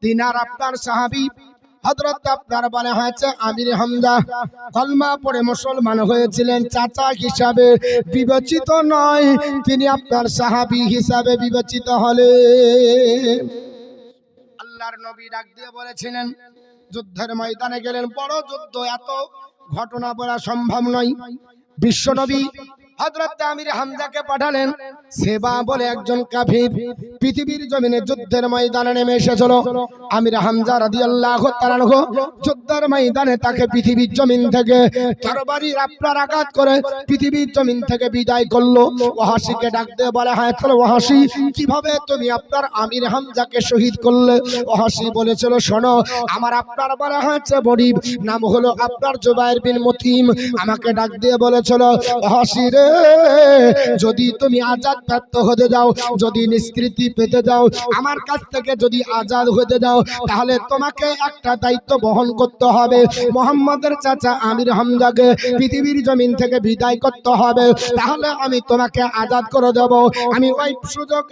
তিনার আপনার সাহাবী হযরত আপনার বলা হয়েছে আমির হামজা কলমা পড়ে মুসলমান হয়েছিলেন। চাচা হিসাবে বিবেচিত নয়, তিনি আপনার সাহাবী হিসাবে বিবেচিত হলেন। আল্লাহর নবী ডাক দিয়ে বলেছিলেন, যুদ্ধের ময়দানে গেলেন, বড় যুদ্ধ, এত ঘটনা বলা সম্ভব নয়। বিশ্বনবী হযরত আমির হামজাকে পাঠালেন। সেবা বলে একজন কাফির পৃথিবীর জমিনে যুদ্ধের ময়দানে নেমে এসেছিল। আমির হামজা রাদিয়াল্লাহু তাআলা আনহু যুদ্ধের ময়দানে তাকে পৃথিবীর জমিন থেকে তরবারির আপনার আঘাত করে পৃথিবীর জমিন থেকে বিদায় করলো। ওয়াহাশিকে ডাক দিয়ে বলা হয়েছিল, ওয়াহাশি কিভাবে তুমি আপনার আমির হামজাকে শহীদ করলে? ওয়াহাশি বলেছিল, শোনো, আমার আপনার বলা হয়েছে গরীব, নাম হলো আপনার জুবাইর বিন মুতিম। আমাকে ডাক দিয়ে বলেছিল, ওয়াহাশি রে, যদি তুমি আজাদ প্রাপ্ত হতে যাও, যদি নিষ্কৃতি পেতে যাও, আমার কাছ থেকে যদি আজাদ হতে যাও, তাহলে তোমাকে একটা দায়িত্ব বহন করতে হবে। মুহাম্মাদের চাচা আমির হামজাকে পৃথিবীর জমিন থেকে বিদায় করতে হবে, তাহলে আমি তোমাকে আজাদ করে দেব। আমি ওই সুযোগ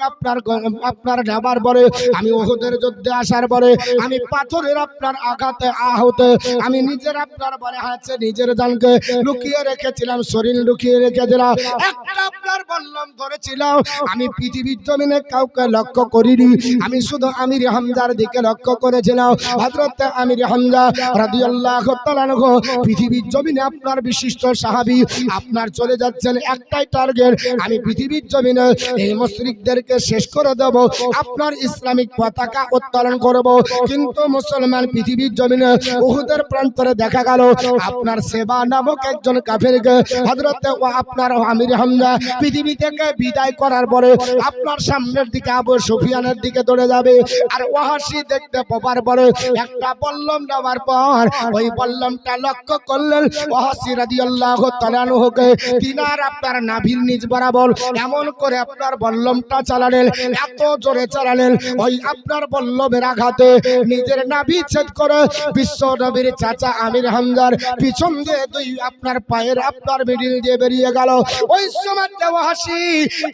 আপনার নেবার পরে, আমি উহুদের যুদ্ধে আসার পরে, আমি পাথরের আপনার আঘাতে আহতে আমি নিজের আপনার বলে আছে নিজের জানকে লুকিয়ে রেখেছিলাম, শরীর লুকিয়ে রেখেছিলাম, একটা আপনার বললাম ধরেছিলাম। আমি পৃথিবীর জমিনে কাউকে লক্ষ্য করিনি, আমি শুধু আমির হামজার দিকে লক্ষ্য করেছিলাম। হযরত আমির হামজা রাদিয়াল্লাহু তাআলা আনহু পৃথিবীর জমিনে আপনার বিশিষ্ট সাহাবী, আপনার চলে যাচ্ছেন একটাই টার্গেট, আমি পৃথিবীর জমিনে এই মুশরিকদেরকে শেষ করে দেব, আপনার ইসলামিক পতাকা উত্তোলন করব। কিন্তু মুসলমান পৃথিবীর জমিনে উহুদের প্রান্তরে দেখা গেল আপনার সেবা নামক একজন কাফেরকে হযরত আপনার আমির হামজা পৃথিবী থেকে বিদায় করার পরে আপনার সামনের দিকে আবু সুফিয়ানের দিকে দৌড়ে যাবে। আর ওয়াহাশি দেখতে পাওয়ার পরে একটা বল্লম নেওয়ার পর ওই বল্লমটা লক্ষ্য করলেন ওয়াহাশি রাদিয়াল্লাহু তাআলা আনহুকে, তিনার আপনার নাভির নিচ বরাবর এমন করে আপনার বল্লমটা চালালেন, এত জোরে চালালেন, ওই আপনার বল্লমের আঘাতে নিজের নাভি ছেদ করে বিশ্ব নবীর চাচা আমির হামজার পিছন দিয়ে দুই আপনার পায়ের আপনার মিডিল দিয়ে বেরিয়ে গেল। ওই সময় ওয়াহাশি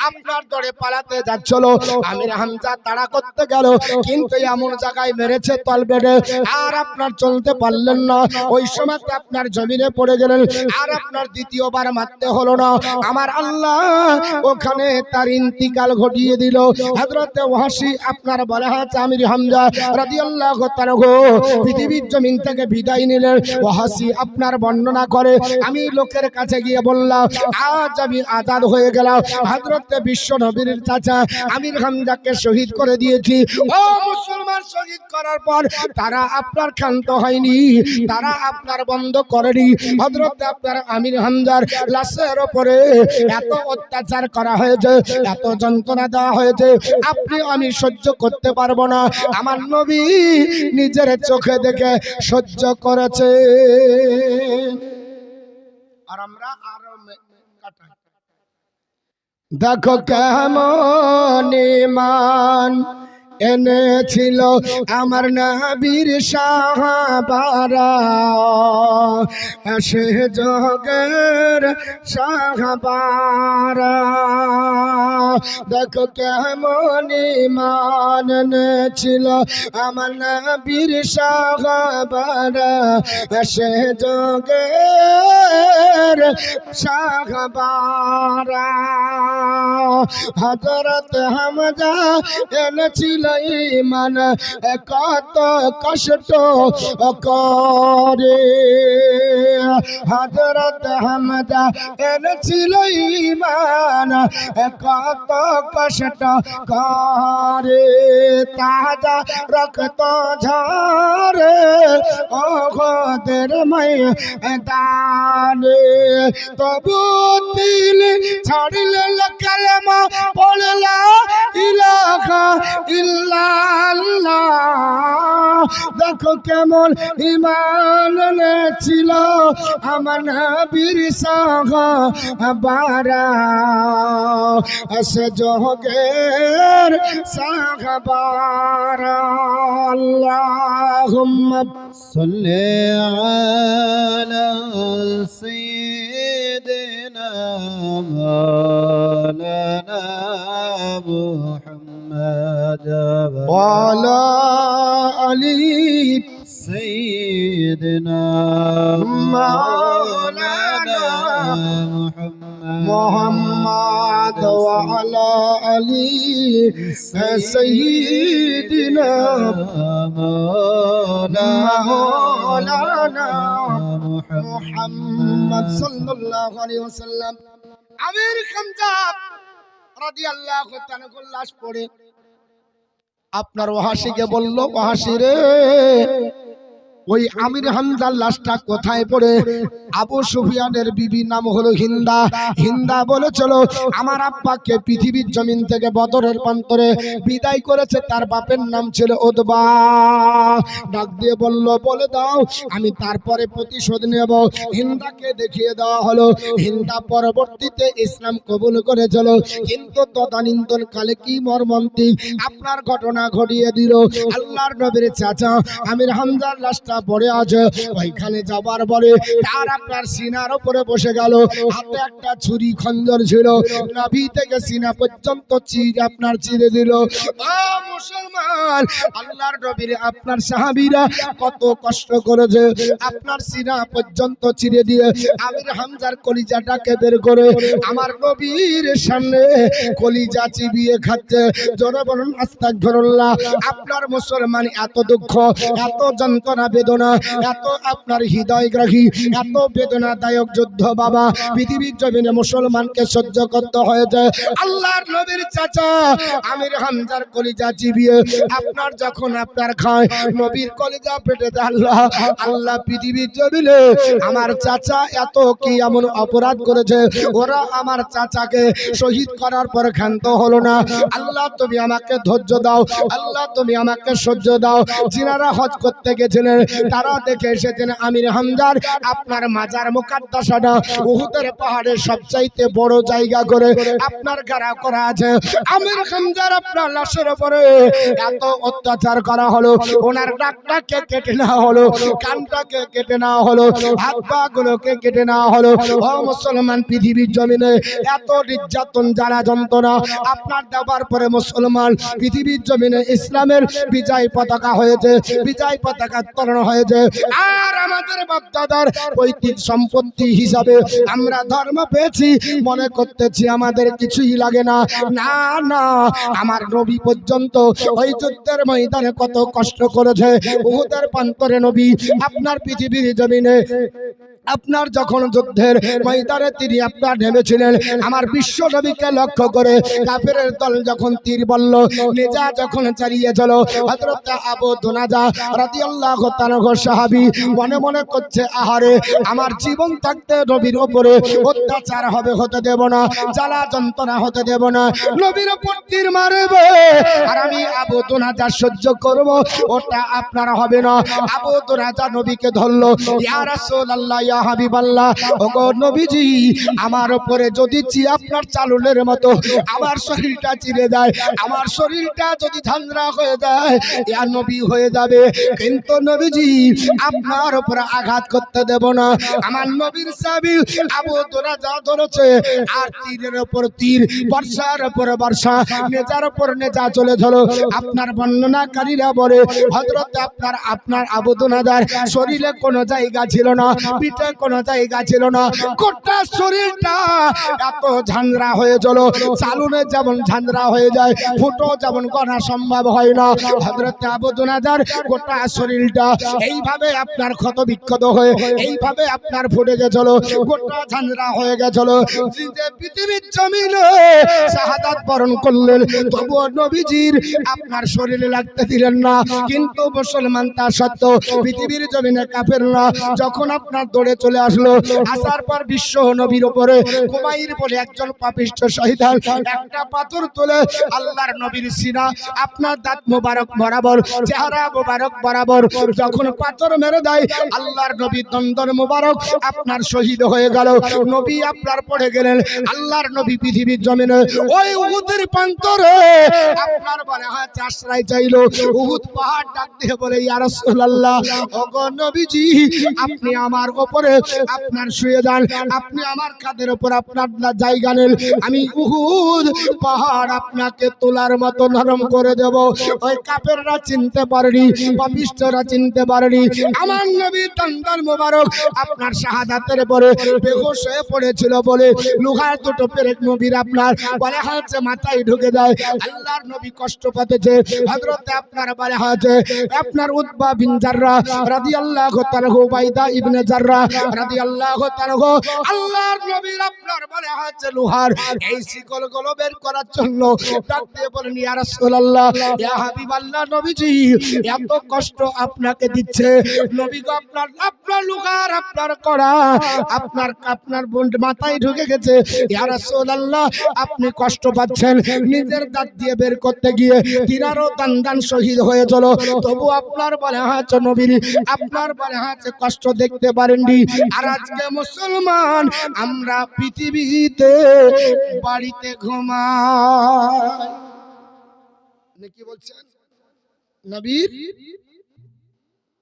আপনার দৌড়ে পালাতে যাচ্ছিল, আমির হামজা তাড়া করতে গেল, কিন্তু এমন জায়গায় মেরেছে তলবেটে আর আপনার চলতে পারলেন না। ওই সময় আপনার জমিনে পড়ে গেলেন, আর আপনার দ্বিতীয়বার মারতে হলো না। আমার আল্লাহ ওখানে তার ইন্তিকাল ঘটিয়ে দিল। হযরত ওয়াহাশি আপনার বলা হয়েছে আমির হামজা রাদিয়াল্লাহু তাআলা পৃথিবীর জমিন থেকে বিদায় নিলেন। ওয়াহাশি আপনার বর্ণনা করে, আমি লোকের কাছে গিয়ে বললাম, আজ আমি আজাদ হয়ে গেলাম, হযরত বিশ্ব নবীর চাচা আমির হামজাকে শহীদ করে দিয়েছি। ও মুসলমান, শহীদ করার পর তারা আপনার ক্ষান্ত হয়নি, তারা আপনার বন্ধ করেনি। হযরত আপনার আমির হামজার লাশের উপরে এত অত্যাচার করা হয়েছে, এত যন্ত্রণা দেওয়া হয়েছে, আপনি আমি সহ্য করতে পারবো না। আমার নবী নিজের চোখে দেখে সহ্য করেছে। আর আমরা আরো কাটাই, দেখো কেমন ঈমান এনেছিল আমার নবীর সাহাবারা, সে জগের সাহাবারা। দেখো কেমন ঈমান এনেছিল আমার নবীর সাহাবারা, সে জগের সাহাবারা। হযরত হামজা এনেছিল ঈমান, কত কষ্ট করে। হযরত হামজা এনেছিল ঈমান, কত কষ্ট করে। তাজা রক্ত ঝরে ওহুদের ময়দানে, তবু দিল ছাড়িলে কালেমা পড়লা ইলাহা ইল্লাল্লাহ। দেখো কেমন ঈমান এনেছিল আমার নবীর সাহাবারা, সে জগের সাহাবারা। আল্লাহুম্মা সাল্লি আলা সাইয়্যিদিনা মাওলানা মুহাম্মদ وعلى علي سيدنا مولانا محمد وعلى علي سيدنا مولانا محمد صلى الله عليه وسلم আমির হামজা রাদিয়াল্লাহু তাআলা লাশ পড়ে আপনার ওয়াহাশিকে বলল, ওয়াহাশি রে, ওই আমির হামজার লাশটা কোথায় পড়ে? আবু সুফিয়ানের বিবি নাম হলো হিন্দা। হিন্দা বলেছিল আমার আব্বাকে পৃথিবীর জমিন থেকে বদরের প্রান্তরে বিদায় করেছে, তার বাপের নাম ছিল উতবা। ডাক দিয়ে বলল, বলে দাও আমি তারপরে প্রতিশোধ নেব। হিন্দাকে দেখিয়ে দেওয়া হলো। হিন্দা পরবর্তীতে ইসলাম কবুল করেছিল, কিন্তু তদানীন্তন কালে কি মর্মান্তিক আপনার ঘটনা ঘটিয়ে দিল। আল্লাহর নবীর চাচা আমির হামজার লাশটা পড়ে আছে, ওইখানে যাবার পরে তার আপনার সিনার উপরে বসে গেল। হাতে একটা ছুরি খঞ্জর ছিল, নাভি থেকে সিনা পর্যন্ত আপনার চিরে দিল। মুসলমান, আল্লাহর নবীর আপনার সাহাবীরা কত কষ্ট করেছে, আপনার সিনা পর্যন্ত চিরে দিয়ে আমির হামজার কলিজাটাকে বের করে আমার নবীর সামনে কলিজা চিবিয়ে খাচ্ছে। জোরে বলুন আস্তাগফিরুল্লাহ। আপনার মুসলমান এত দুঃখ, এত যন্ত্রণা, বেদনা, এত আপনার হৃদয়গ্রাহী, এত বেদনাদায়ক যুদ্ধ বাবা পৃথিবীর জমিনে মুসলমানকে সহ্য করতে হয়েছে। আল্লাহর নবীর চাচা আমির হামজার কলিজা চিবিয়ে আপনার যখন আপনার খায় নবীর কলিজা পেটে আল্লাহ আল্লাহ পৃথিবীর জমিনে আমার চাচা এত কি এমন অপরাধ করেছে, ওরা আমার চাচাকে শহীদ করার পর ক্ষান্ত হলো না। আল্লাহ তুমি আমাকে ধৈর্য দাও, আল্লাহ তুমি আমাকে সহ্য দাও। যিনারা হজ করতে গেছিলেন তারা দেখে এসেছেন আমির হামজার আপনার মাজার মুকাদ্দাসাটা উহুদের পাহাড়ের সবচাইতে বড় জায়গা করে আপনার গাড়া করা আছে। আমির হামজার আপনার লাশের উপরে এত অত্যাচার করা হলো, ওনার নাকটাকে কেটে নেওয়া হলো, কানটাকে কেটে নেওয়া হলো, হাত পা গুলোকে কেটে নেওয়া হলো। ও মুসলমান, পৃথিবীর জমিনে এত নির্যাতন জ্বালা যন্ত্রণা আপনার দেওয়ার পরে মুসলমান পৃথিবীর জমিনে ইসলামের বিজয় পতাকা হয়েছে, বিজয় পতাকা উত্তোলন হয়েছে। আর আমাদের বাপদাদার পৈতৃক সম্পত্তি হিসাবে আমরা ধর্ম পেয়েছি, মনে করতেছি আমাদের কিছুই লাগে না। না না, আমার নবী পর্যন্ত ওই যুদ্ধের ময়দানে কত কষ্ট করেছে। উহুদের প্রান্তরে নবী আপনার পৃথিবীর জমিনে আপনার যখন যুদ্ধের ময়দানে তিনি আপনার নেমেছিলেন, আমার বিশ্ব নবীকে লক্ষ্য করে কাফেরের দল যখন তীর বলল, নেজা যখন চালিয়ে চলো, হযরত আবু দুনাজা রাদিয়াল্লাহু তাআলা সাহাবী মনে মনে করছে, আহারে আমার জীবন থাকতে নবীর উপরে অত্যাচার হবে, হতে দেব না, জ্বালা যন্ত্রণা হতে দেব না, নবীর উপর তীর মারবে আর আমি আবু দুনাজা সহ্য করব, ওটা আপনার হবে না। আবু দুনাজা নবীকে ধরলো, ইয়া রাসূলুল্লাহ, ইয়া হাবিবাল্লাহ, ওগো নবীজি, আমার উপরে যদি আপনার চালুনের মতো আমার শরীরটা চিরে যায়, আমার শরীরটা যদি ঝাঁঝরা হয়ে যায়, ইয়া নবী হয়ে যাবে, কিন্তু নবীজি আপনার উপরে আঘাত করতে দেব না। আমার নবীর সাহাবী আবু দুনাজা ধরেছে, আর তীরের উপর তীর, বর্ষার উপর বর্ষা, নেজার উপর নেজা চলে চলো। আপনার বর্ণনাকারীরা বলে হযরত আপনার আবু দুনাজার শরীরে কোনো জায়গা ছিল না, পিঠে কোনো জায়গা ছিল না, গোটা শরীরটা এত ঝাঁঝরা হয়ে চলো, চালুনে যেমন ঝাঁঝরা হয়ে যায়, ফুটো যেমন গণা সম্ভব হয় না, হযরত আবু দুনাজার গোটা শরীরটা এইভাবে আপনার ক্ষত বিক্ষত হয়ে এইভাবে আপনার ফুটে গেছিল, গোটা ঝাঁঝরা হয়ে গেছিল। যে পৃথিবীর জমিনে শাহাদাত বরণ করলেন, তবুও নবীজির আপনার শরীরে লাগতে দিলেন না। কিন্তু মুসলমান তা সত্ত্বেও পৃথিবীর জমিনে কাফেররা যখন আপনার দৌড়ে চলে আসলো, আসার পর বিশ্ব নবীর উপরে কুমাইর বলে একজন পাপিষ্ঠ শহীদ একটা পাথর তুলে আল্লাহর নবীর সিনা আপনার দাঁত মোবারক বরাবর, চেহারা মোবারক বরাবর যখন যখন পাথর মেরে দেয় আল্লাহর নবী দন্দর মোবারক আপনার শহীদ হয়ে গেল। নবী আপনার পড়ে গেলেন। আল্লাহর নবী পৃথিবীর জমিনে ওই উহুদের প্রান্তরে আপনার বলে হাত আশ্রয় চাইলো। উহুদ পাহাড় ডাক দিয়ে বলে ইয়া রাসূলুল্লাহ, ওগো নবীজি, আপনি আমার উপরে আপনার শুয়ে যান, আপনি আমার কাঁধের উপর আপনার জায়গা নেন, আমি উহুদ পাহাড় আপনাকে তোলার মতো নরম করে দেব। ওই কাফেররা চিনতে পারেনি, পাপিষ্ঠরা চিনতে পারেনি। আমার নবী দন্দর মোবারক আপনার শাহাদাতের পরে বেহুশ হয়ে পড়েছিল বলে লোহার দুটো পেরেক নবীর আপনার বলে হাতে মাথায় ঢুকে যায়। আল্লাহর নবী কষ্ট পেতেছে। হযরতে আপনার বলে হাতে আপনার উতবা বিন জাররা রাদিয়াল্লাহু তাআলা, উবাইদা ইবনে জাররা রাদিয়াল্লাহু তাআলা, আল্লাহর নবীর আপনার বলে হাতে লোহার এই শিকলগুলো বের করার জন্য ডাক দিয়ে বলেন ইয়া রাসূলুল্লাহ, ইয়া হাবিবাল্লাহ, নবীজি এত কষ্ট আপনাকে দিচ্ছে। নবী গো, আপনার লোহার আপনার কড়া আপনার মাথায় ঢুকে গেছে। ইয়া রাসূলুল্লাহ, আপনি কষ্ট পাচ্ছেন। নিজের দাঁত দিয়ে বের করতে গিয়ে তিনারও দান শহীদ হয়ে চলো, তবু আপনার বলে হাতে নবীর আপনার বলে হাতে কষ্ট দেখতে পারেননি। আর আজকে মুসলমান আমরা পৃথিবীতে বাড়িতে ঘুমাই। কি বলছেন? নবীর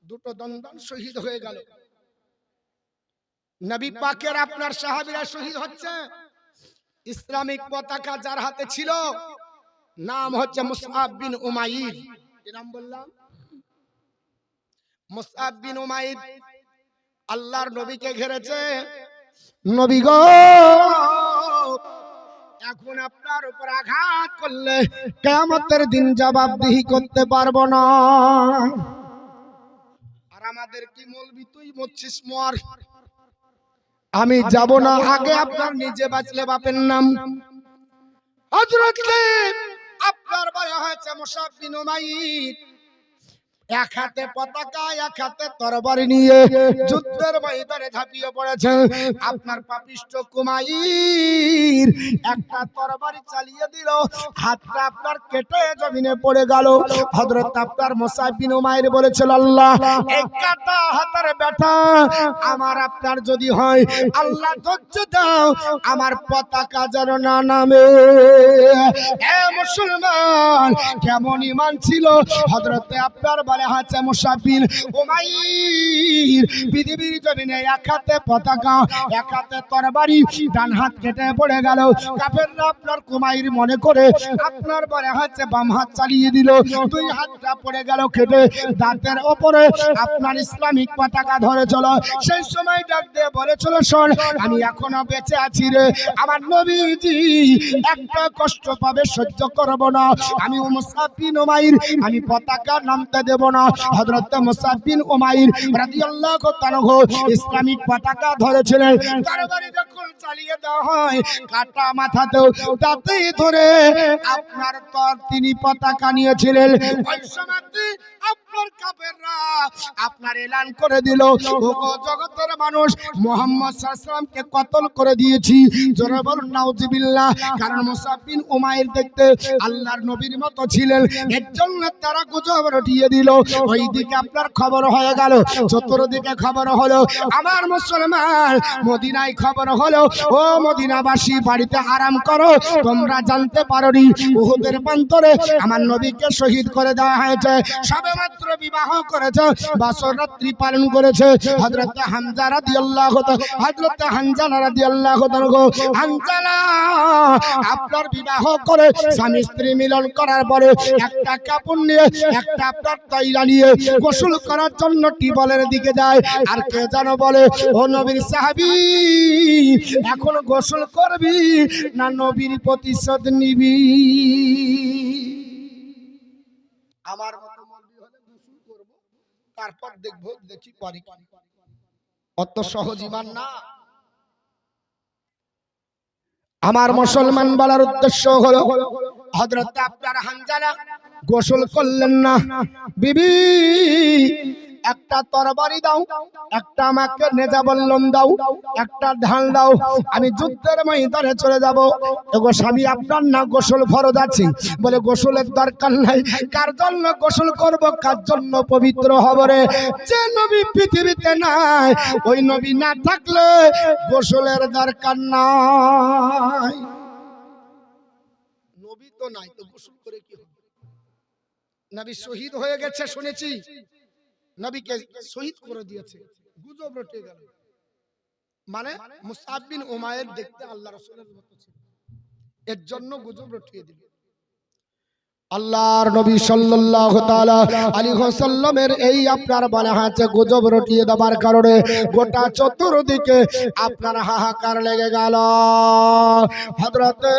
দুটো দন্দন শহীদ হয়ে গেল। নবী পাকের আপনার সাহাবীরা শহীদ হচ্ছে। ইসলামিক পতাকা যার হাতে ছিল নাম হচ্ছে মুসআব বিন উমাইর। কি নাম বললাম? মুসআব বিন উমাইর আল্লাহর নবীকে ঘিরেছে। নবী গো, এখন আপনার উপর আঘাত করলে কিয়ামতের দিন জবাবদিহি করতে পারবো না। আর আমাদের কি মৌলবি তুই মরছিস মর, আমি যাব না, আগে আপনার নিজে বাঁচলে বাপের নাম। হযরত আপনার ভাই হয়েছে মুসআব বিন উমাইর, এক হাতে পতাকা এক হাতে তরবারি নিয়ে যুদ্ধের ময়দানে ঝাঁপিয়ে পড়েছেন। আপনার পাপিষ্ঠ কুমাইর একটা তরবারি চালিয়ে দিল, হাতটা আপনার কেটে জমিনে পড়ে গেল। হযরত আপনার মুসআব বিন উমাইর বলেছিল, আল্লাহ, এই কাটা হাতের ব্যাটা আমার আপনার যদি হয়, আল্লাহ ধৈর্য দাও, আমার পতাকা যেন না নামে। এ মুসলমান, কেমন ঈমান ছিল হযরত আপনার বলে হাতে মুসআব বিন উমাইর। পৃথিবীর জমিনে এক হাতে পতাকা এক হাতে তরবারি, ডান হাত কেটে পড়ে গেল। কাফেররা আপনার কুমাইর মনে করে আপনার বলে হাতে বাম হাত চালিয়ে দিল, দুই হাতটা পড়ে গেল কেটে। দাঁতের ওপরে আপনার ইসলামিক পতাকা ধরে চলো। সেই সময় ডাক দিয়ে বলেছিল, শোন, আমি এখনো বেঁচে আছি রে, আমার নবীজি একটা কষ্ট পাবে সহ্য করব না, আমি মুসআব বিন উমাইর আমি পতাকা নামতে দেব না। হযরত মুসআব বিন উমাইর রাদিয়াল্লাহু তাআলা ইসলামিক পতাকা ধরেছিলেন। তরবারি যখন চালিয়ে দেওয়া হয়, কাটা মাথাতেও তাতেই ধরে আপনার তিনি পতাকা নিয়েছিলেন। ওই সময়তে আপনার কাফেররা আপনার এলান করে দিল, ওগো জগতের মানুষ, মুহাম্মদ সাল্লাল্লাহু আলাইহি ওয়াসাল্লামকে কতল করে দিয়েছি। জোরে বলুন নাউজুবিল্লাহ। কারণ মুসআব বিন উমাইর দেখতে আল্লাহর নবীর মতো ছিলেন, এর জন্য তারা গুজব রটিয়ে দিল। ওইদিকে আপনার খবর হয়ে গেল, চতুর্দিকে খবর হলো। আমার মুসলমান, মদিনায় খবর হলো, ও মদিনাবাসী বাড়িতে আরাম করো, তোমরা জানতে পারোনি উহুদের প্রান্তরে আমার নবীকে শহীদ করে দেওয়া হয়েছে। সবেমাত্র বিবাহ করেছে, বাসর রাত্রি পালন করেছে। হযরত হামজা রাদিয়াল্লাহু তাআলা, হযরত হানজালা রাদিয়াল্লাহু তাআলা, হানজালা আপনার বিবাহ করে স্বামী স্ত্রী মিলন করার পরে একটা কাপড় নিয়ে একটা আপনার তৈলা নিয়ে গোসল করার জন্য টিউবওয়েলের দিকে যায়। আর কে যেন বলে, ও নবীর সাহাবী, এখন গোসল করবি না নবীর প্রতিশোধ নিবি? আমার মতো মৌলবি হলে গোসল করব, তারপর দেখবো দেখি পারি। অত সহজ ঈমান না। আমার মুসলমান বলার উদ্দেশ্য হলো, হযরত আপনার হানজালা গোসল করলেন না। বিবি একটা তরবারি দাও, একটা আমাকে নেজা বল্লম দাও, একটা ঢাল দাও, আমি যুদ্ধের ময়দানে চলে যাব। গো স্বামী, আপনার না গোসল ফরজ আছে? বলে গোসলের দরকার নাই। কার জন্য গোসল করব, কার জন্য পবিত্র হব রে? যে নবী পৃথিবীতে নাই, ওই নবী না থাকলে গোসলের দরকার নাই। নবী তো নাই, তো গোসল করে কি হবে? নবী শহীদ হয়ে গেছে শুনেছি, নবীকে শহীদ করে দিয়েছে, গুজব রটে গেল। মানে মুসআব বিন উমাইর দেখতে আল্লাহ রাসূলের মতো ছিল, এর জন্য গুজব রটিয়ে দিল। আল্লাহর নবী সাল্লাল্লাহু তাআলা আলাইহি ওয়াসাল্লামের এই আপনার বলা হয়েছে গুজব রটিয়ে দেবার কারণে গোটা চতুর্দিকে আপনার হাহাকার লেগে গেল। হযরতে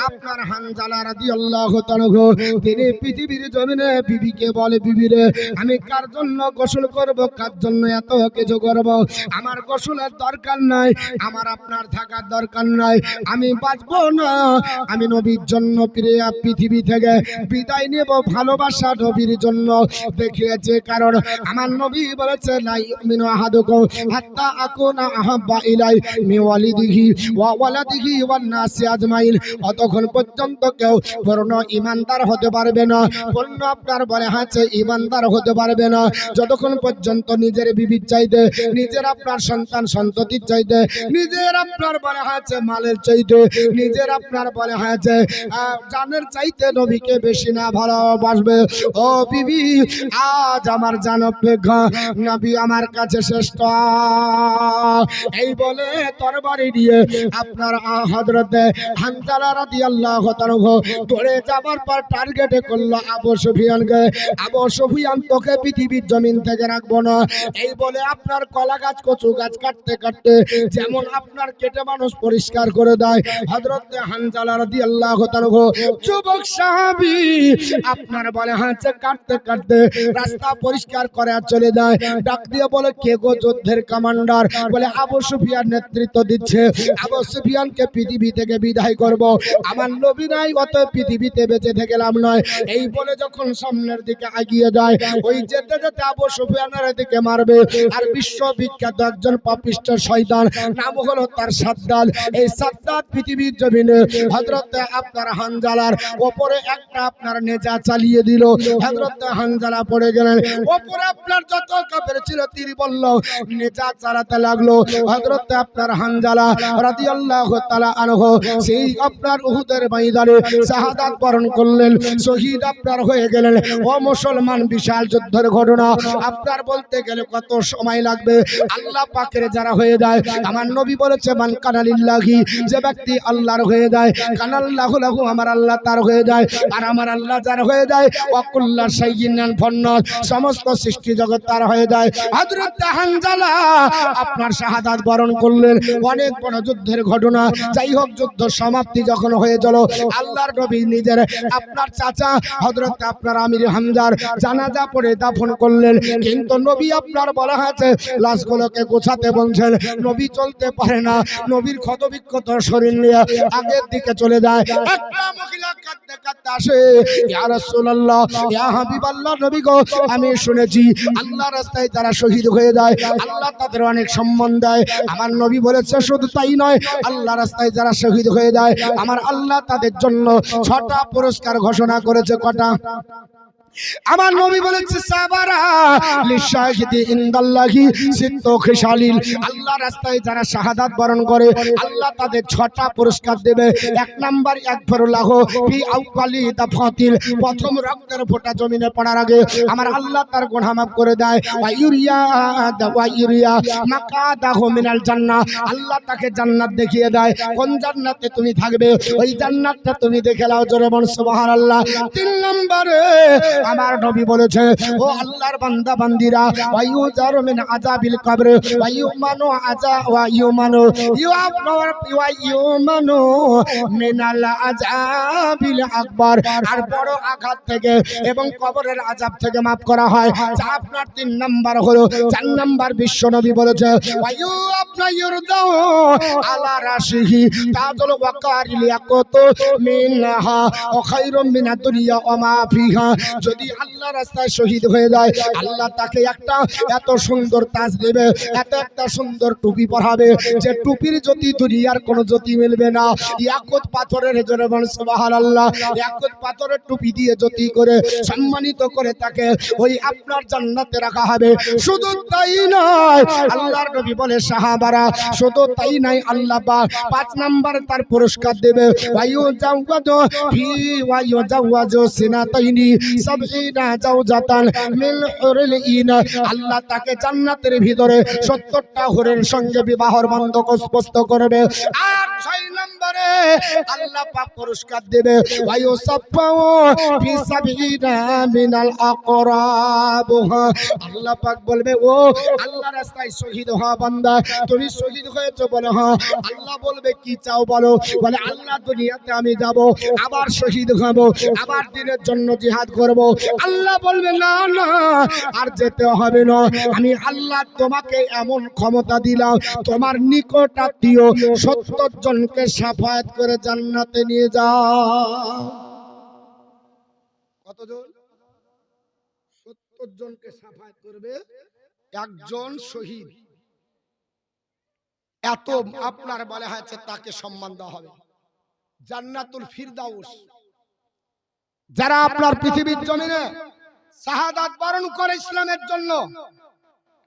আপনার হানজালা রাদিয়াল্লাহু তাআলা তিনি পৃথিবীর জমিনে বিবিকে বলে, বিবি রে, আমি কার জন্য গোসল করব, কার জন্য এত কিছু করব? আমার গোসলের দরকার নাই, আমার আপনার থাকার দরকার নাই, আমি বাঁচবো না। আমি নবীর জন্য পৃথিবী থেকে বিদায় নেব, ভালোবাসা নবীর জন্য দেখিয়েছে। কারণ আমার নবী বলেছে, লা ইউমিনু আহাদুকুম হাত্তা আকুনা আহাব্বা ইলাই মিন ওয়ালিদিহি ওয়া ওয়ালাদিহি ওয়ান নাসি আজমাইন। অতক্ষণ পর্যন্ত কেউ পূর্ণ ঈমানদার হতে পারবে না, পূর্ণ আপনার বলে আছে ঈমানদার হতে পারবে না, যতক্ষণ পর্যন্ত নিজের বিবির চাইতে, নিজের আপনার সন্তান সন্ততির চাইতে, নিজের আপনার বলে আছে মালের চাইতে, নিজের আপনার বলে আছে জানের চাইতে নবীকে বেশি না ভালোবাসবে। ও বিবি, আজ আমার জান অপেক্ষা নবী আমার কাছে শ্রেষ্ঠ। এই বলে তরবারি দিয়ে আপনার হযরতে হানজালা রাদিয়াল্লাহু তাআলা ধরে যাবার পর টার্গেটে করলো আবু সুফিয়ানকে। আবু সুফিয়ান, তোকে পৃথিবীর জমিন থেকে রাখবো না। এই বলে আপনার কলা গাছ কচু গাছ কাটতে কাটতে যেমন আপনার কেটে মানুষ পরিষ্কার করে দেয়, হযরতে হানজালা রাদিয়াল্লাহু তাআলা যুবক সাহাবী আপনার বলে হাঁচে কাটতে কাটতে রাস্তা পরিষ্কার করে চলে যায়। ডাক দিয়ে বলে, কে গো যুদ্ধের কমান্ডার? বলে আবু সুফিয়ান নেতৃত্ব দিচ্ছে। আবু সুফিয়ানকে পৃথিবী থেকে বিদায় করব, আমার নবী নাই, অত পৃথিবীতে বেঁচে থেকে লাভ নয়। এই বলে যখন সামনের দিকে এগিয়ে যায়, ওই যেতে যেতে আবু সুফিয়ানের দিকে মারবে। আর বিশ্ববিখ্যাত একজন পাপিষ্ঠ শয়তান, নাম হলো তার সাদ্দাদ। এই সাদ্দাদ পৃথিবীর জমিনে হযরতে আপনার হানজালার উপরে একটা আপনার নেজা চালিয়ে দিল। হযরতে হানজালা পড়ে গেলেন। উপরে আপনার যত কাফের ছিল তীর বলল নেজা চালাতে লাগলো। হযরতে আপনার হানজালা রাদিয়াল্লাহু তাআলা আনহু সেই আপনার উহুদের ময়দানে শাহাদাত বরণ করলেন, শহীদ আপনার হয়ে গেলেন। ও মুসলমান, বিশাল যুদ্ধের ঘটনা আপনার বলতে গেলে কত সময় লাগবে? আল্লাহ পাকের যারা হয়ে যায়, আমার নবী বলেছে, মান কানা লিল্লাহি, যে ব্যক্তি আল্লাহর হয়ে যায়, কানাল্লাহু লাহু, আমার আল্লাহ তার হয়ে যায়। আর আমার আল্লাহ যার হয়ে যায়, ওয়াকুল্লা শাইইন ফান্নাস, সমস্ত সৃষ্টি জগৎ তার হয়ে যায়। হযরত হানজালা আপনার শাহাদাত বরণ করলেন। অনেক বড় যুদ্ধের ঘটনা। যাই হোক, যুদ্ধ সমাপ্তি যখন হয়ে গেল, আল্লাহর নবী নিজের আপনার চাচা হযরত আপনার আমির হামজার জানাজা পড়ে দাফন করলেন। কিন্তু নবী আপনার বলা হয়েছে লাশগুলোকে গোছাতে বলছেন। নবী চলতে পারে না, নবীর ক্ষতবিক্ষত শরীর নিয়ে আগের দিকে চলে যায়। একটা মহিলা কাঁদতে কাঁদতে আসে, ইয়া রাসূলুল্লাহ, ইয়া হাবিবাল্লাহ, নবী গো, আমি শুনেছি আল্লাহ রাস্তায় যারা শহীদ হয়ে যায় আল্লাহ তাদের অনেক সম্মান দেয়। আমার নবী বলেছে, শুধু তাই নয়, আল্লাহ রাস্তায় যারা শহীদ হয়ে যায় আমার আল্লাহ তাদের জন্য 6টা পুরস্কার ঘোষণা করেছে। কটা? আমার নবী বলেছে, সাবারা লিশাহিদি ইনদাল্লাহি সিত্তু খিসালিল, আল্লাহ রাস্তায় যারা শাহাদাত বরণ করে আল্লাহ তাদের 6টা পুরস্কার দেবে। 1 নাম্বার ইয়াগফিরুল্লাহ ফি আউয়ালি দাফাতিল, প্রথম রক্তের ফোঁটা জমিনে পড়ার আগে আমার আল্লাহ তার গুনাহ মাফ করে দেয়। ওয়া ইউরিয়া মাকাদাহু মিনাল জান্নাহ, আল্লাহ তাকে জান্নাত দেখিয়ে দেয়। কোন জান্নাতে তুমি থাকবে ওই জান্নাতটা তুমি দেখে নাও, জোরে বল সুবহানাল্লাহ। 3 নম্বরে আমার নবী বলেছে, ও আল্লাহর বান্দা বান্দিরা, ওয়ায়ুজারু মিন আযাবিল কবর ওয়ায়ুমানু ওয়ায়ুমানু মিনাল আযাবিল আকবার, আর বড় আঘাত থেকে এবং কবরের আযাব থেকে maaf করা হয়। যা আপনার 3 নাম্বার হলো। 4 নাম্বার বিশ্ব নবী বলেছে, ওয়ায়ু আপনা ইরদাউ আলা রাশিহি তাজুল ওয়াকারিল ইয়াকুতু মিনহা ওয়া খায়রুম মিনাদ দুনিয়া ওয়া মা ফিহা। যদি আল্লাহ রাস্তায় শহীদ হয়ে যায় আল্লাহ তাকে একটা এত সুন্দর তাজ দেবে, এত একটা সুন্দর টুপি পরাবে যে টুপির জ্যোতি দুনিয়ার কোনো জ্যোতি মিলবে না। ইয়াকুত পাথরের জোরে বলেন সুবহানাল্লাহ। ইয়াকুত পাথরের টুপি দিয়ে জ্যোতি করে সম্মানিত করে তাকে ওই আপনার জান্নাতে রাখা হবে। শুধু তাই নয়, আল্লাহর নবী বলে সাহাবারা শুধু তাই নাই, আল্লাহ পাক 5 নাম্বার তার পুরস্কার দেবে। ওয়ায়ু জাওয়াজু ফি ওয়ায়ু জাওয়াজু সিনাতাইনি সাবঈনা জাওজাতান মিন হুরুল ইন। আল্লাহ তাকে জান্নাতের ভিতরে 70টা হুরের সঙ্গে বিবাহর বন্দোবস্ত করবে। আর 6 নম্বরে আল্লাহ পাক পুরস্কার দেবে ওয়ায়ু সাফাউ ফি সাবঈনা মিনাল আকরাব। আল্লাহ পাক বলবে ও আল্লাহর রাস্তায় শহীদ হওয়া বান্দা, তুমি শহীদ হয়েছো বলে হ্যাঁ। আল্লাহ বলবে কি চাও বলো? বলে আল্লাহ দুনিয়াতে আমি যাব, আবার শহীদ হব, আবার দিনের জন্য জিহাদ করব। আল্লাহ বলবে না না, আর যেতে হবে না, আমি আল্লাহ তোমাকে এমন ক্ষমতা দিলাম, তোমার নিকট আত্মীয় 70 জনকে শাফায়াত করে জান্নাতে নিয়ে যাও। কতজন? 70 জনকে শাফায়াত করবে একজন শহীদ। এত আপনার বলা হয়েছে তাকে সম্মান দেওয়া হবে জান্নাতুল ফিরদাউস। যারা আপনার পৃথিবীর জমিনে শাহাদাত বরণ করে ইসলামের জন্য,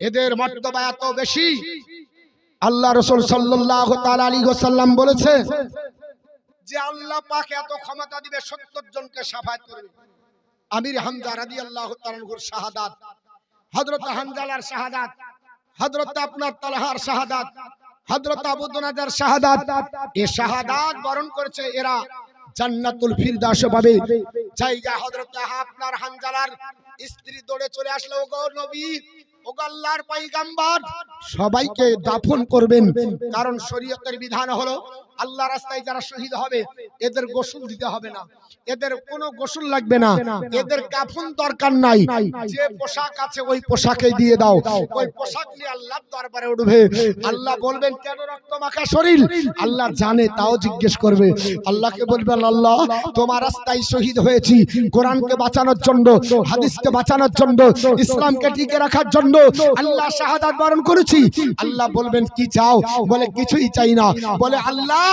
এদের মর্তবা এত বেশি। আল্লাহ রাসূল সাল্লাল্লাহু তাআলা আলাইহি ওয়াসাল্লাম বলেছে যে আল্লাহ পাক এত ক্ষমতা দিবে 70 জনকে শাফায়াত করবে। আমির হামজা রাদিয়াল্লাহু তাআলা আনহুর শাহাদাত, হযরত হানজালার শাহাদাত, হযরত আপনার তালহার শাহাদাত, হযরত আবু দুনাদার শাহাদাত, এই শাহাদাত বরণ করেছে এরা জান্নাতুল ফিরদাউস পাবে। জায়গা হযরত আপনার হানজালার স্ত্রী দৌড়ে চলে আসলো, ওগো নবী, ওগো আল্লাহর পয়গম্বর, সবাইকে দাফন করবেন। কারণ শরীয়তের বিধান হলো আল্লাহ রাস্তায় যারা শহীদ হবে এদের গোসল দিতে হবে না, এদের কোনো গোসল লাগবে না, এদের কাফন দরকার নাই। যে পোশাক আছে ওই পোশাকেই দিয়ে দাও, ওই পোশাক নিয়ে আল্লাহর দরবারে উঠবে। আল্লাহ বলবেন কেন রক্ত মাখা শরীর? আল্লাহ জানে, তাও জিজ্ঞেস করবে। আল্লাহকে বলবেন আল্লাহ তোমার রাস্তায় শহীদ হয়েছি, কোরআনকে বাঁচানোর জন্য, হাদিসকে বাঁচানোর জন্য, ইসলামকে টিকে রাখার জন্য আল্লাহ শাহাদাত বরণ করেছি। আল্লাহ বলবেন কি চাও? বলে কিছুই চাই না। বলে আল্লাহ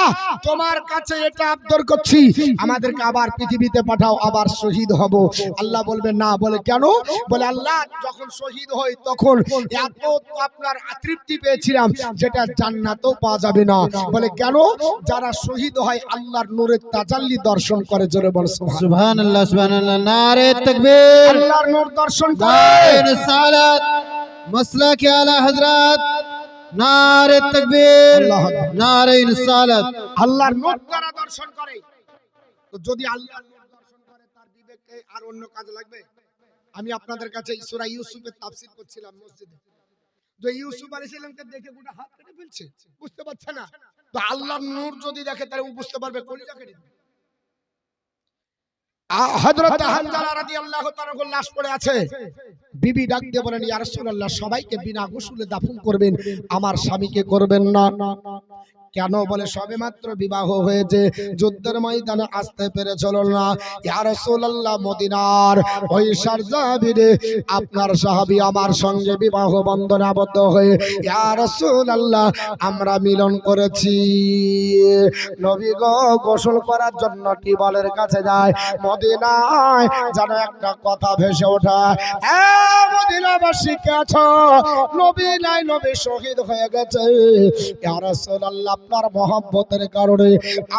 তোমার কাছে এটা আবদার করছি, আমাদেরকে আবার পৃথিবীতে পাঠাও, আবার শহীদ হব। আল্লাহ বলবেন না। বলে কেন? বলে আল্লাহ যখন শহীদ হই তখন এত আপনার তৃপ্তি পেয়েছিলাম যেটা জান্নাতেও পাওয়া যাবে না। বলে কেন? যারা শহীদ হয় আল্লাহর নূরের তাজাল্লি দর্শন করে। জোরে বল সুবহানাল্লাহ। সুবহানাল্লাহ। নারে তাকবীর। আল্লাহর নূর দর্শন করে। রিসালাত মাসলাক আলা হযরত। নারে তাকবীর, নারে রিসালাত। আল্লাহর নূর দ্বারা দর্শন করে। তো যদি আল্লাহর নূর দর্শন করে তার বিবেকে আর অন্য কাজ লাগবে? আমি আপনাদের কাছে সূরা ইউসুফের তাফসীর করছিলাম মসজিদে, যে ইউসুফ আলাইহিস সালামকে দেখে গোটা হাত কেটে ফেলছে, বুঝতে পারছে না। তো আল্লাহর নূর যদি দেখে তাহলে ও বুঝতে পারবে কলিজা কেটে দিবে। হযরত হানজালা রাদিয়াল্লাহু তাআলা লাশ পড়ে আছে, বিবি ডাক দিয়ে বলেন ইয়া রাসূলুল্লাহ সবাইকে বিনা গোসলে দাফন করবেন, আমার স্বামীকে করবেন না। কেন? বলে সবে মাত্র বিবাহ হয়েছে, যুদ্ধের ময়দানে আসতে পেরেছিল না। ইয়া রাসূলুল্লাহ মদিনার ওই শারজাবিরে আপনার সাহাবী আমার সঙ্গে বিবাহ বন্ধনে আবদ্ধ হয়ে ইয়া রাসূলুল্লাহ আমরা মিলন করেছি। নবী গো গোসল করার জন্য টিউবওয়েলের কাছে যায়, মদিনায় যেন একটা কথা ভেসে ওঠে, এ মদিনাবাসী কে আছো? নবী নাই, নবী শহীদ হয়ে গেছে। ইয়া রাসূলুল্লাহ আপনার মহব্বতের কারণে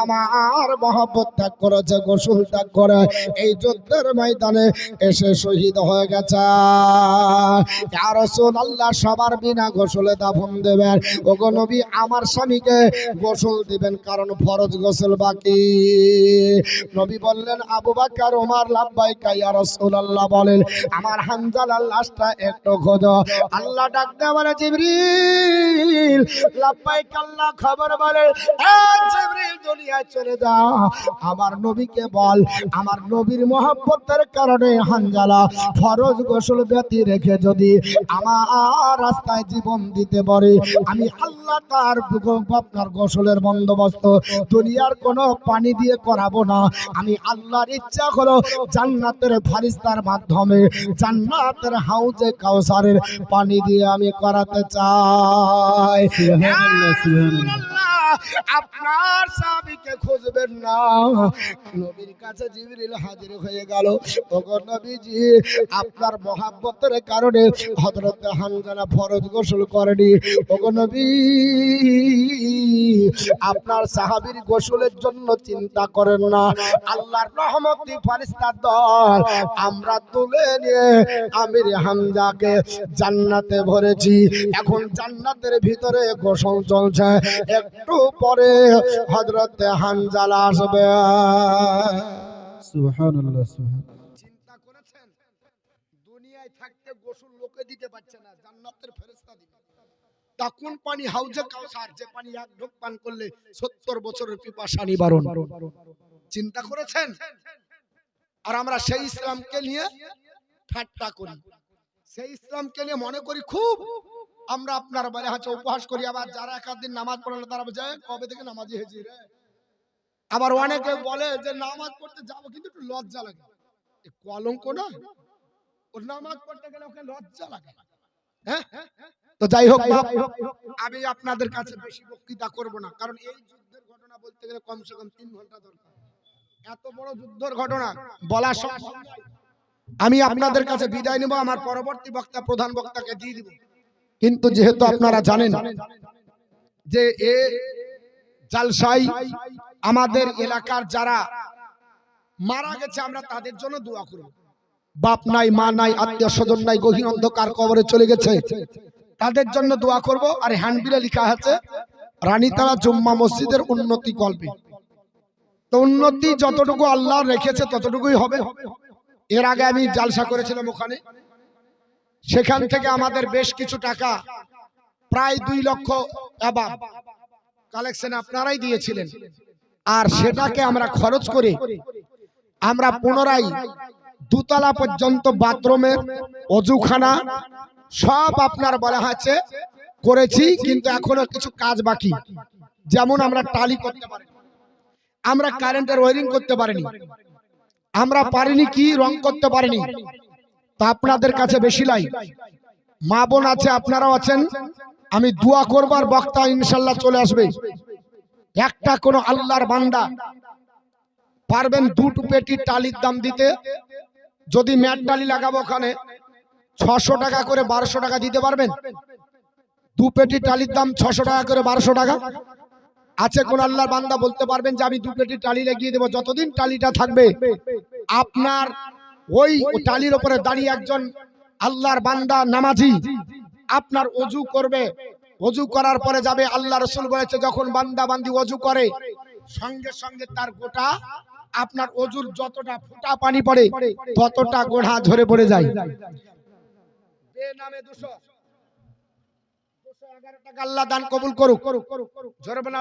আমার মহব্বত ত্যাগ করেছে, গোসল ত্যাগ করে এই যুদ্ধের ময়দানে এসে শহীদ হয়ে গেছে। ইয়া রাসূলুল্লাহ সবার বিনা গোসলে দাফন দেবেন। ওগো নবী আমার স্বামীকে গোসল দিবেন, কারণ ফরজ গোসল বাকি। নবী বললেন আবু বকর ওমর লাব্বাইকা ইয়া রাসূলুল্লাহ। বলেন আমার হানজালার লাশটা একটু খোঁজো। আল্লাহ ডাক দেয়া বলে জিবরিল লাব্বাইকা। আল্লাহ খবর বলে এ জিবরিল দুনিয়ায় চলে যা, আমার নবীকে বল আমার নবীর মহব্বতের কারণে হানজালা ফরজ গোসল ব্যতি রেখে যদি আমার রাস্তায় জীবন দিতে পারে, আমি আল্লাহ তার আপনার গোসলের বন্দোবস্ত দুনিয়ার কোনো পানি দিয়ে করাবো না। আমি আল্লাহর ইচ্ছা হলো জান্নাতের ফারিস্তার মাধ্যমে জান্নাতের হাউজে কাউসারের পানি দিয়ে আমি করাতে চাই। সুবহানাল্লাহ, সুবহানাল্লাহ। আপনার সাহাবীকে খুঁজবেন না। নবীর কাছে জিবরিল হাজির হয়ে গেল। ওগো নবীজি, আপনার মহাব্বতের কারণে হযরত হামজা ফরজ গোসল করেনি। ওগো নবী, আপনার সাহাবীর গোসলের জন্য চিন্তা করেন না। আল্লাহর রহমতি ফেরেশতার দল আমরা তুলে নিয়ে আমির হামজাকে জান্নাতে ভরেছি। এখন জান্নাতের ভিতরে গোসল চলছে, একটু পরে হযরত হানজালা আসবে। সুবহানাল্লাহ, সুবহানাল্লাহ। চিন্তা করেছেন, দুনিয়ায় থাকতে গোসল লোকে দিতে পারছে না, জান্নাতের ফেরেশতা দিবে। তখন পানি হাউজে কাউসার, যে পানি এক ঢোক পান করলে 70 বছরের পিপাসা নিবারণ। চিন্তা করেছেন? আর আমরা সেই ইসলামকে নিয়ে ঠাট্টা করি, সেই ইসলামকে নিয়ে মনে করি খুব আমরা আপনার বলে হাতে উপহাস করি। আবার যারা একদিন নামাজ পড়লে তারা বলে কবে থেকে নামাজি হয়েছি রে। আবার অনেকে বলে যে নামাজ পড়তে যাবো, কিন্তু একটু লজ্জা লাগে। কলঙ্ক না, ওর নামাজ পড়তে গেলে ওকে লজ্জা লাগে। হ্যাঁ, তো যাই হোক, আমি আপনাদের কাছে বেশি বক্তৃতা করব না, কারণ এই যুদ্ধের ঘটনা বলতে গেলে কমসে কম 3 ঘন্টা দরকার। এত বড় যুদ্ধের ঘটনা বলা সম্ভব নয়। আমি আপনাদের কাছে বিদায় নেব, আমার পরবর্তী বক্তা প্রধান বক্তাকে দিয়ে দিব। কিন্তু যেহেতু আপনারা জানেন যে এ জালসাই আমাদের এলাকার যারা মারা গেছে, আমরা তাদের জন্য দোয়া করব। বাপ নাই, মা নাই, আত্মীয় স্বজন নাই, গহীন অন্ধকার কবরে চলে গেছে, তাদের জন্য দোয়া করব। আর হ্যান্ডবিলে লেখা আছে রানীতারা জুম্মা মসজিদের উন্নতি কল্পে। তো উন্নতি যতটুকু আল্লাহ রেখেছে ততটুকুই হবে। এর আগে আমি জালসা করেছিলাম ওখানে, সেখান থেকে আমাদের বেশ কিছু টাকা, প্রায় 2 লক্ষ অ্যাবাব কালেকশন আপনারাই দিয়েছিলেন। আর সেটাকে আমরা খরচ করে আমরা পুনরায় 2 তলা পর্যন্ত বাথরুমের অজুখানা সব আপনার বলা হয়েছে করেছি। কিন্তু এখনো কিছু কাজ বাকি, যেমন আমরা টালি করতে পারি, আমরা কারেন্টের ওয়্যারিং করতে পারিনি, আমরা পারিনি কি রং করতে পারিনি। তো আপনাদের কাছে বেশি লাই, মা বোন আছে, আপনারাও আছেন, আমি দোয়া করবার বক্তা ইনশাল্লাহ চলে আসবে। একটা কোন আল্লাহর বান্দা পারবেন 2 পেটি টালির দাম দিতে, যদি ম্যাট টালি লাগাবো ওখানে 600 টাকা করে 1200 টাকা দিতে পারবেন? 2 পেটি টালির দাম 600 টাকা করে 1200 টাকা। আছে কোন আল্লাহর বান্দা বলতে পারবেন যে আমি 2 পেটি টালি লাগিয়ে দেবো? যতদিন টালিটা থাকবে আপনার ওই টালির উপরে দাঁড়িয়ে একজন আল্লাহর বান্দা নামাজি আপনার ওযু করবে, ওযু করার পরে যাবে। আল্লাহ রাসূল বলেছে যখন বান্দা বান্দি ওযু করে সঙ্গে সঙ্গে তার গোটা আপনার ওযুর যতটা ফোঁটা পানি পড়ে ততটা গোড়া ঝরে পড়ে যায়। বেনামে 211 টাকা আল্লাহ দান কবুল করুক। জোরে বলেন।